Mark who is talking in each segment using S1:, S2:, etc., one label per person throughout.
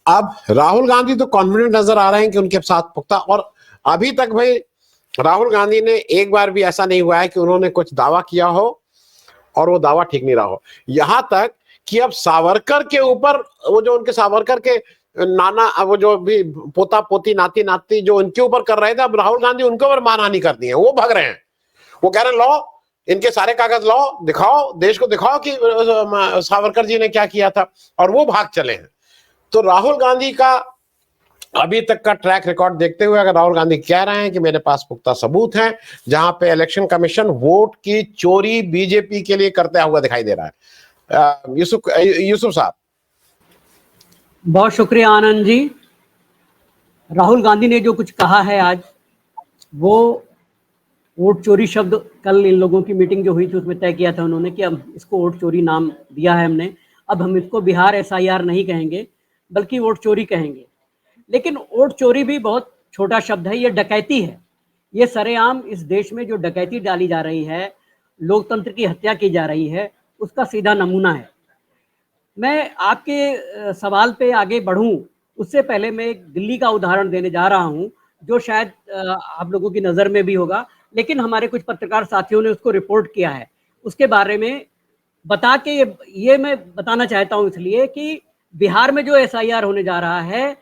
S1: अब राहुल गांधी तो कॉन्फिडेंट नजर आ रहे हैं कि उनके साथ पुख्ता, और अभी तक भाई राहुल गांधी ने एक बार भी ऐसा नहीं हुआ है कि उन्होंने कुछ दावा किया हो और वो दावा ठीक नहीं रहा हो। यहां तक कि अब सावरकर के ऊपर, वो जो उनके सावरकर के नाना, वो जो भी पोता पोती नाती नाती जो उनके ऊपर कर रहे थे, अब राहुल गांधी उनके ऊपर मानहानि कर दी है। वो भाग रहे हैं, वो कह रहे हैं लो इनके सारे कागज लाओ, दिखाओ, देश को दिखाओ कि सावरकर जी ने क्या किया था, और वो भाग चले हैं। तो राहुल गांधी का अभी तक का ट्रैक रिकॉर्ड देखते हुए अगर राहुल गांधी कह रहे हैं कि मेरे पास पुख्ता सबूत हैं, जहां पे इलेक्शन कमीशन वोट की चोरी बीजेपी के लिए करता हुआ दिखाई दे रहा है। यूसुफ साहब।
S2: बहुत शुक्रिया आनंद जी। राहुल गांधी ने जो कुछ कहा है आज, वो वोट चोरी शब्द कल इन लोगों की मीटिंग जो हुई थी उसमें तय किया था उन्होंने कि अब इसको वोट चोरी नाम दिया है हमने, अब हम इसको बिहार एसआईआर नहीं कहेंगे बल्कि वोट चोरी कहेंगे। लेकिन वोट चोरी भी बहुत छोटा शब्द है, ये डकैती है। ये सरेआम इस देश में जो डकैती डाली जा रही है, लोकतंत्र की हत्या की जा रही है, उसका सीधा नमूना है। मैं आपके सवाल पे आगे बढ़ूं उससे पहले मैं एक दिल्ली का उदाहरण देने जा रहा हूं, जो शायद आप लोगों की नज़र में भी होगा, लेकिन हमारे कुछ पत्रकार साथियों ने उसको रिपोर्ट किया है। उसके बारे में बता के ये मैं बताना चाहता हूं, इसलिए कि बिहार में जो एसआईआर होने जा रहा है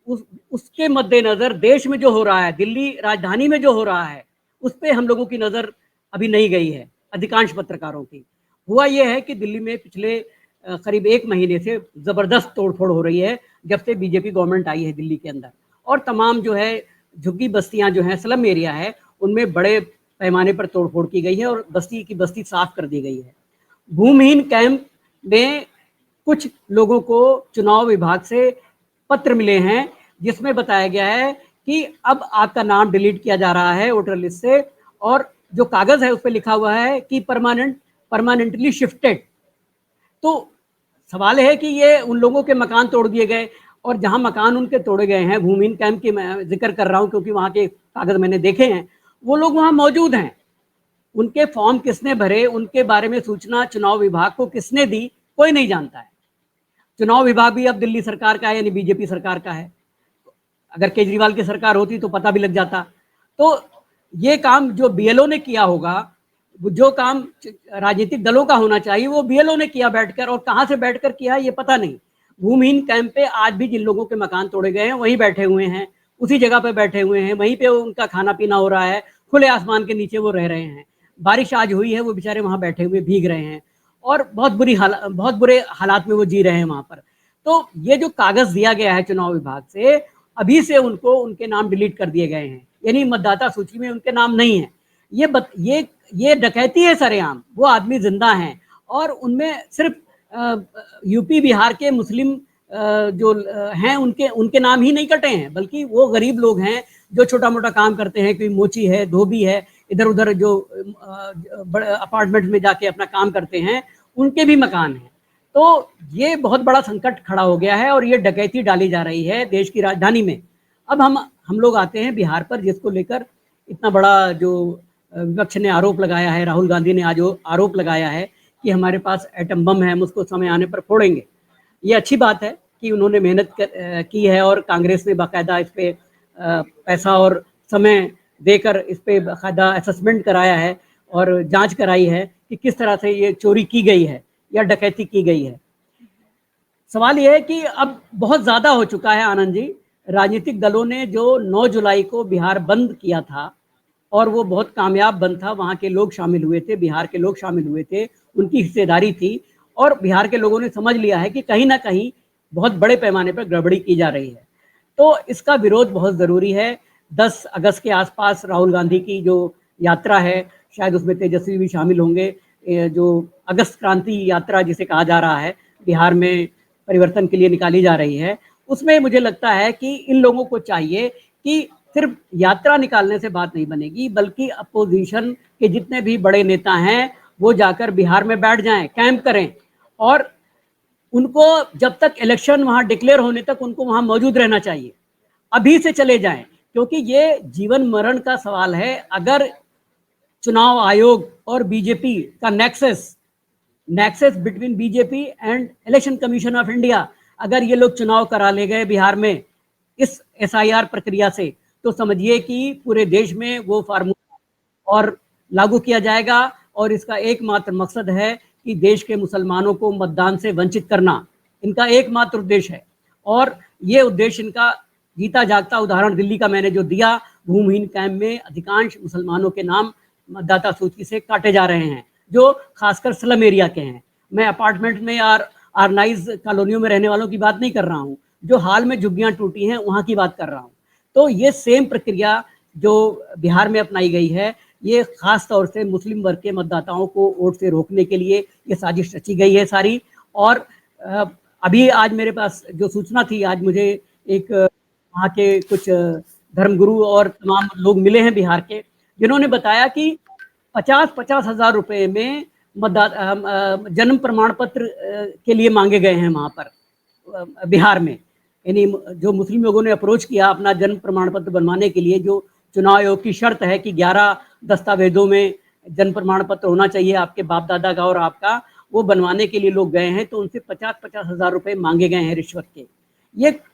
S2: उसके मद्देनजर देश में जो हो रहा है, दिल्ली राजधानी में जो हो रहा है, उस पर हम लोगों की नज़र अभी नहीं गई है, अधिकांश पत्रकारों की। हुआ यह है कि दिल्ली में पिछले करीब 1 महीने से ज़बरदस्त तोड़फोड़ हो रही है जब से बीजेपी गवर्नमेंट आई है दिल्ली के अंदर, और तमाम जो है झुग्गी बस्तियां जो हैं, स्लम एरिया है, उनमें बड़े पैमाने पर तोड़फोड़ की गई है और बस्ती की बस्ती साफ कर दी गई है। भूमिहीन कैंप में कुछ लोगों को चुनाव विभाग से पत्र मिले हैं जिसमें बताया गया है कि अब आपका नाम डिलीट किया जा रहा है वोटर लिस्ट से, और जो कागज है उस पर लिखा हुआ है कि परमानेंटली शिफ्टेड। तो सवाल है कि ये उन लोगों के मकान तोड़ दिए गए, और जहां मकान उनके तोड़े गए हैं, भूमिहीन कैंप की मैं जिक्र कर रहा हूं क्योंकि वहां के कागज मैंने देखे हैं, वो लोग वहां मौजूद हैं। उनके फॉर्म किसने भरे, उनके बारे में सूचना चुनाव विभाग को किसने दी, कोई नहीं जानता है। चुनाव विभाग भी अब दिल्ली सरकार का है, यानी बीजेपी सरकार का है। अगर केजरीवाल की सरकार होती तो पता भी लग जाता। तो ये काम जो बीएलओ ने किया होगा, जो काम राजनीतिक दलों का होना चाहिए, वो बीएलओ ने किया बैठकर, और कहां से बैठकर किया ये पता नहीं। भूमिहीन कैंप पे आज भी जिन लोगों के मकान तोड़े गए हैं वहीं बैठे हुए हैं, उसी जगह पे बैठे हुए हैं, वहीं पे उनका खाना पीना हो रहा है, खुले आसमान के नीचे वो रह रहे हैं। बारिश आज हुई है, वो बेचारे वहां बैठे हुए भीग रहे हैं, और बहुत बुरे हालात में वो जी रहे हैं वहां पर। तो ये जो कागज दिया गया है चुनाव विभाग से, अभी से उनके नाम डिलीट कर दिए गए हैं, यानी मतदाता सूची में उनके नाम नहीं है। ये डकैती है सरेआम। वो आदमी जिंदा हैं, और उनमें सिर्फ यूपी बिहार के मुस्लिम जो हैं उनके नाम ही नहीं कटे हैं, बल्कि वो गरीब लोग हैं जो छोटा मोटा काम करते हैं, कोई मोची है, धोबी है, इधर उधर जो बड़े अपार्टमेंट में जाके अपना काम करते हैं, उनके भी मकान हैं। तो ये बहुत बड़ा संकट खड़ा हो गया है, और ये डकैती डाली जा रही है देश की राजधानी में। अब हम लोग आते हैं बिहार पर, जिसको लेकर इतना बड़ा जो विपक्ष ने आरोप लगाया है, राहुल गांधी ने आज आरोप लगाया है कि हमारे पास एटम बम है, हम उसको समय आने पर फोड़ेंगे। ये अच्छी बात है कि उन्होंने मेहनत की है, और कांग्रेस ने बाकायदा इस पे पैसा और समय देकर इस पे बाकायदा असेसमेंट कराया है और जांच कराई है कि किस तरह से ये चोरी की गई है या डकैती की गई है। सवाल यह है कि अब बहुत ज़्यादा हो चुका है आनंद जी। राजनीतिक दलों ने जो 9 जुलाई को बिहार बंद किया था, और वो बहुत कामयाब बंद था, वहाँ के लोग शामिल हुए थे, बिहार के लोग शामिल हुए थे, उनकी हिस्सेदारी थी, और बिहार के लोगों ने समझ लिया है कि कहीं ना कहीं बहुत बड़े पैमाने पर गड़बड़ी की जा रही है। तो इसका विरोध बहुत ज़रूरी है। 10 अगस्त के आसपास राहुल गांधी की जो यात्रा है, शायद उसमें तेजस्वी भी शामिल होंगे। जो अगस्त क्रांति यात्रा जिसे कहा जा रहा है, बिहार में परिवर्तन के लिए निकाली जा रही है, उसमें मुझे लगता है कि इन लोगों को चाहिए कि सिर्फ यात्रा निकालने से बात नहीं बनेगी, बल्कि अपोजिशन के जितने भी बड़े नेता हैं वो जाकर बिहार में बैठ जाएं, कैंप करें, और उनको जब तक इलेक्शन वहां डिक्लेयर होने तक उनको वहां मौजूद रहना चाहिए। अभी से चले जाएं, क्योंकि ये जीवन मरण का सवाल है। अगर चुनाव आयोग और बीजेपी का nexus between BJP and election commission of India अगर ये लोग चुनाव करा ले गए बिहार में इस SIR प्रक्रिया से, तो समझिए कि पूरे देश में वो फार्मूला और लागू किया जाएगा और इसका एकमात्र मकसद है कि देश के मुसलमानों को मतदान से वंचित करना, इनका एकमात्र उद्देश्य है। और ये उद्देश्य इनका जीता जागता उदाहरण दिल्ली का मैंने जो दिया, भूमिहीन कैंप में अधिकांश मुसलमानों के नाम मतदाता सूची से काटे जा रहे हैं, जो खासकर स्लम एरिया के हैं। मैं अपार्टमेंट में या आर्गनाइज कॉलोनियों में रहने वालों की बात नहीं कर रहा हूँ, जो हाल में झुग्गियां टूटी हैं वहां की बात कर रहा हूँ। तो ये सेम प्रक्रिया जो बिहार में अपनाई गई है, ये खास तौर से मुस्लिम वर्ग के मतदाताओं को वोट से रोकने के लिए ये साजिश रची गई है सारी। और अभी आज मेरे पास जो सूचना थी, आज मुझे एक वहाँ के कुछ धर्मगुरु और तमाम लोग मिले हैं बिहार के, जिन्होंने बताया कि 50-50 हजार रुपए में जन्म प्रमाण पत्र के लिए मांगे गए हैं वहाँ पर बिहार में। यानी जो मुस्लिम लोगों ने अप्रोच किया अपना जन्म प्रमाण पत्र बनवाने के लिए, जो चुनाव आयोग की शर्त है कि 11 दस्तावेजों में जन्म प्रमाण पत्र होना चाहिए आपके बाप दादा का और आपका, वो बनवाने के लिए लोग गए हैं, तो उनसे 50-50 हजार रुपए मांगे गए हैं रिश्वत के।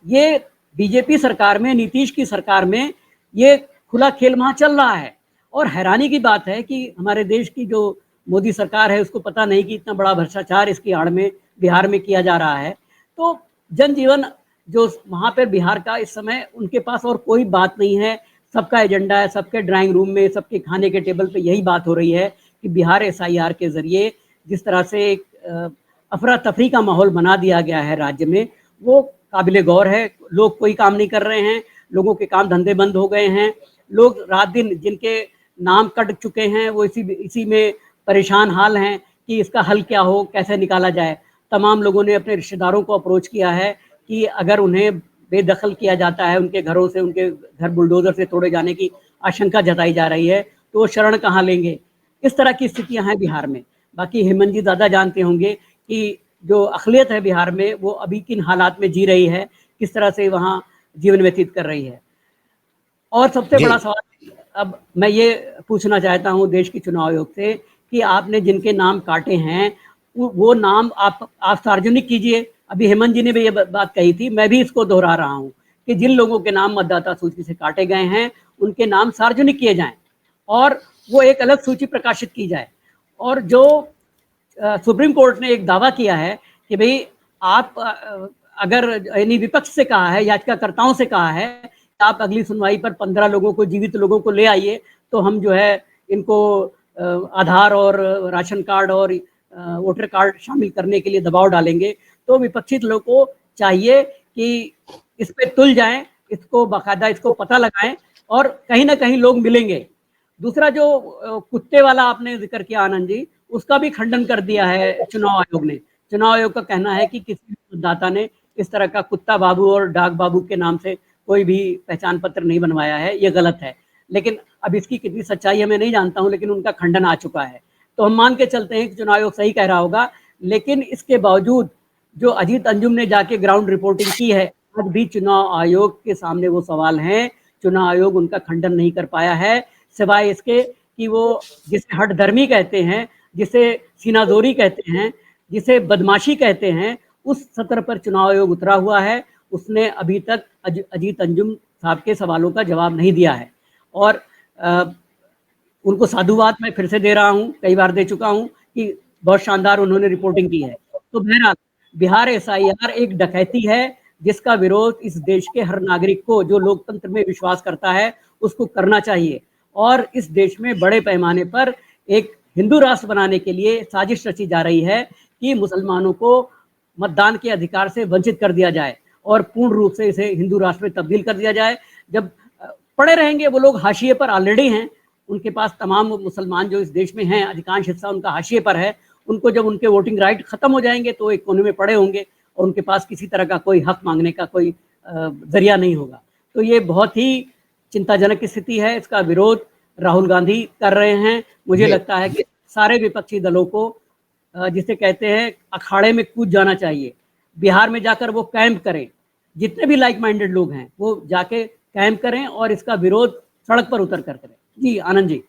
S2: ये बीजेपी सरकार में, नीतीश की सरकार में ये खुला खेल वहां चल रहा है। और हैरानी की बात है कि हमारे देश की जो मोदी सरकार है उसको पता नहीं कि इतना बड़ा भ्रष्टाचार इसकी आड़ में बिहार में किया जा रहा है। तो जनजीवन जो वहां पर बिहार का इस समय उनके पास और कोई बात नहीं है, सबका एजेंडा है, सबके ड्राइंग रूम में, सबके खाने के टेबल पे यही बात हो रही है कि बिहार SIR के जरिए जिस तरह से एक अफरा तफरी का माहौल बना दिया गया है राज्य में, वो काबिले गौर है। लोग कोई काम नहीं कर रहे हैं, लोगों के काम धंधे बंद हो गए हैं, लोग रात दिन जिनके नाम कट चुके हैं वो इसी में परेशान हाल हैं कि इसका हल क्या हो, कैसे निकाला जाए। तमाम लोगों ने अपने रिश्तेदारों को अप्रोच किया है कि अगर उन्हें बेदखल किया जाता है, उनके घरों से, उनके घर बुलडोजर से तोड़े जाने की आशंका जताई जा रही है, तो वो शरण कहाँ लेंगे। इस तरह की स्थितियां हैं बिहार में। बाकी हेमंत जी ज़्यादा जानते होंगे कि जो अक़लियत है बिहार में वो अभी किन हालात में जी रही है, किस तरह से वहाँ जीवन व्यतीत कर रही है। और सबसे बड़ा सवाल अब मैं ये पूछना चाहता हूँ देश के चुनाव आयोग से कि आपने जिनके नाम काटे हैं वो नाम आप सार्वजनिक कीजिए। अभी हेमंत जी ने भी ये बात कही थी, मैं भी इसको दोहरा रहा हूँ कि जिन लोगों के नाम मतदाता सूची से काटे गए हैं उनके नाम सार्वजनिक किए जाएं और वो एक अलग सूची प्रकाशित की जाए। और जो सुप्रीम कोर्ट ने एक दावा किया है कि भाई आप अगर यानी विपक्ष से कहा है, याचिकाकर्ताओं से कहा है कि आप अगली सुनवाई पर 15 लोगों को, जीवित लोगों को ले आइए, तो हम जो है इनको आधार और राशन कार्ड और वोटर कार्ड शामिल करने के लिए दबाव डालेंगे। तो विपक्षी लोगों को चाहिए कि इस पे तुल जाएं, इसको बाकायदा इसको पता लगाएं और कहीं ना कहीं लोग मिलेंगे। दूसरा जो कुत्ते वाला आपने जिक्र किया आनंद जी, उसका भी खंडन कर दिया है चुनाव आयोग ने। चुनाव आयोग का कहना है कि किसी मतदाता ने इस तरह का कुत्ता बाबू और डाक बाबू के नाम से कोई भी पहचान पत्र नहीं बनवाया है, ये गलत है। लेकिन अब इसकी कितनी सच्चाई है मैं नहीं जानता हूं, लेकिन उनका खंडन आ चुका है। तो हम मान के चलते हैं कि चुनाव आयोग सही कह रहा होगा। लेकिन इसके बावजूद जो अजीत अंजुम ने जाके ग्राउंड रिपोर्टिंग की है, आज भी चुनाव आयोग के सामने वो सवाल हैं, चुनाव आयोग उनका खंडन नहीं कर पाया है, सिवाय इसके कि वो जिसे हठधर्मी कहते हैं, जिसे सीनाजोरी कहते हैं, जिसे बदमाशी कहते हैं, उस सत्र पर चुनाव आयोग उतरा हुआ है। उसने अभी तक अजीत अंजुम साहब के सवालों का जवाब नहीं दिया है। और उनको साधुवाद मैं फिर से दे रहा हूँ, कई बार दे चुका हूँ कि बहुत शानदार उन्होंने रिपोर्टिंग की है। तो बहरहाल बिहार SIR एक डकैती है जिसका विरोध इस देश के हर नागरिक को, जो लोकतंत्र में विश्वास करता है, उसको करना चाहिए। और इस देश में बड़े पैमाने पर एक हिंदू राष्ट्र बनाने के लिए साजिश रची जा रही है कि मुसलमानों को मतदान के अधिकार से वंचित कर दिया जाए और पूर्ण रूप से इसे हिंदू राष्ट्र में तब्दील कर दिया जाए। जब पड़े रहेंगे वो लोग हाशिए पर ऑलरेडी हैं, उनके पास तमाम मुसलमान जो इस देश में हैं, अधिकांश हिस्सा उनका हाशिए पर है। उनको जब उनके वोटिंग राइट खत्म हो जाएंगे तो एक कोने में पड़े होंगे और उनके पास किसी तरह का कोई हक मांगने का कोई जरिया नहीं होगा। तो ये बहुत ही चिंताजनक स्थिति है। इसका विरोध राहुल गांधी कर रहे हैं। मुझे लगता है कि सारे विपक्षी दलों को, जिसे कहते हैं, अखाड़े में कूद जाना चाहिए। बिहार में जाकर वो कैंप करें, जितने भी लाइक माइंडेड लोग हैं वो जाके कैंप करें और इसका विरोध सड़क पर उतर कर करें। जी आनंद जी।